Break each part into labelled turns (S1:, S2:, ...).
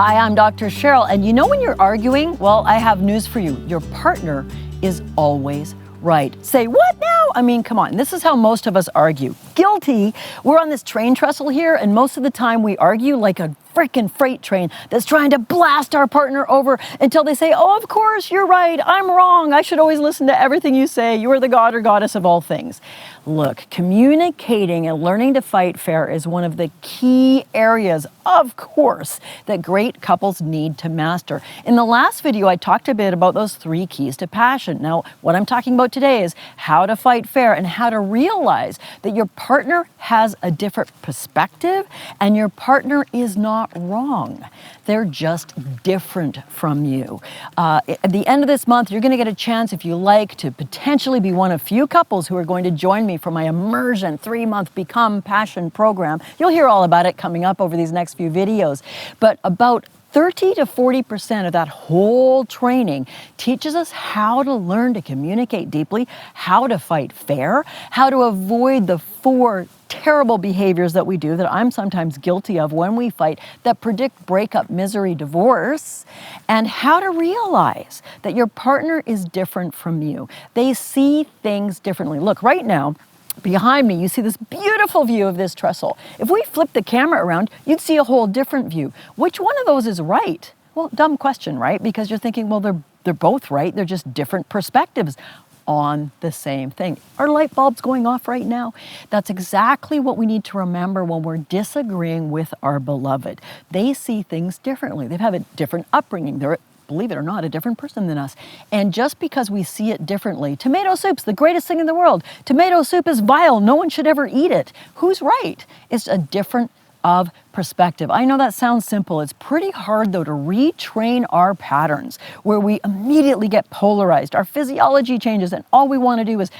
S1: Hi, I'm Dr. Cheryl, and you know when you're arguing? Well, I have news for you. Your partner is always right. Say, what now? I mean, come on. This is how most of us argue. Guilty. We're on this train trestle here, and most of the time we argue like a freaking freight train that's trying to blast our partner over until they say, oh, of course, you're right. I'm wrong. I should always listen to everything you say. You are the god or goddess of all things. Look, communicating and learning to fight fair is one of the key areas, of course, that great couples need to master. In the last video, I talked a bit about those 3 keys to passion. Now, what I'm talking about today is how to fight fair and how to realize that your partner has a different perspective and your partner is not wrong. They're just different from you. At the end of this month, you're going to get a chance, if you like, to potentially be one of few couples who are going to join me for my Immersion 3-month Become Passion program. You'll hear all about it coming up over these next few videos. But about 30 to 40% of that whole training teaches us how to learn to communicate deeply, how to fight fair, how to avoid the 4 terrible behaviors that we do that I'm sometimes guilty of when we fight that predict breakup, misery, divorce, and how to realize that your partner is different from you. They see things differently. Look, right now, behind me, you see this beautiful view of this trestle. If we flip the camera around, you'd see a whole different view. Which one of those is right? Well, dumb question, right? Because you're thinking, well, they're both right. They're just different perspectives on the same thing. Are light bulbs going off right now? That's exactly what we need to remember when we're disagreeing with our beloved. They see things differently. They have a different upbringing. They're, believe it or not, a different person than us. And just because we see it differently, tomato soup's the greatest thing in the world. Tomato soup is vile. No one should ever eat it. Who's right? It's a different of perspective. I know that sounds simple. It's pretty hard, though, to retrain our patterns where we immediately get polarized. Our physiology changes, and all we want to do is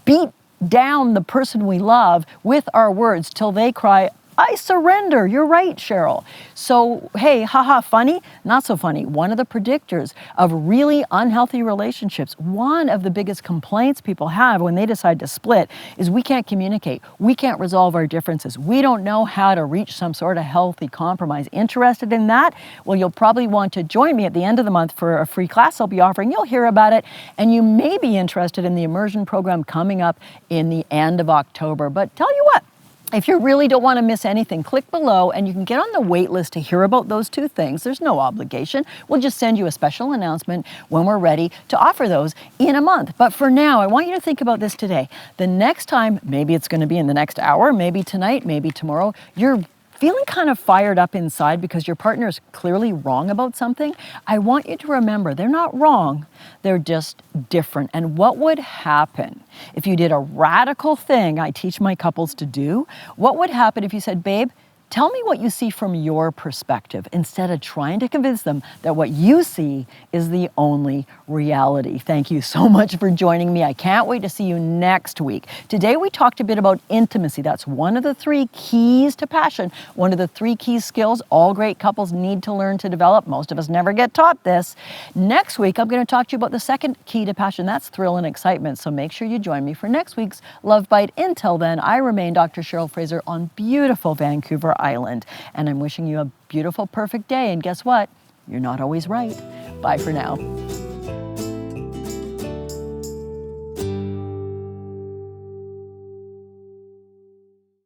S1: beat down the person we love with our words till they cry, I surrender. You're right, Cheryl. So, hey, haha, funny? Not so funny. One of the predictors of really unhealthy relationships, one of the biggest complaints people have when they decide to split is we can't communicate. We can't resolve our differences. We don't know how to reach some sort of healthy compromise. Interested in that? Well, you'll probably want to join me at the end of the month for a free class I'll be offering. You'll hear about it, and you may be interested in the immersion program coming up in the end of October. But tell you what, if you really don't want to miss anything, click below and you can get on the wait list to hear about those 2 things. There's no obligation. We'll just send you a special announcement when we're ready to offer those in a month. But for now, I want you to think about this today. The next time, maybe it's going to be in the next hour, maybe tonight, maybe tomorrow, you're feeling kind of fired up inside because your partner is clearly wrong about something, I want you to remember they're not wrong, they're just different. And what would happen if you did a radical thing I teach my couples to do? What would happen if you said, babe, tell me what you see from your perspective, instead of trying to convince them that what you see is the only reality. Thank you so much for joining me. I can't wait to see you next week. Today we talked a bit about intimacy. That's one of the 3 keys to passion, one of the 3 key skills all great couples need to learn to develop. Most of us never get taught this. Next week, I'm going to talk to you about the 2nd key to passion. That's thrill and excitement. So make sure you join me for next week's Love Bite. Until then, I remain Dr. Cheryl Fraser on beautiful Vancouver Island. And I'm wishing you a beautiful, perfect day. And guess what? You're not always right. Bye for now.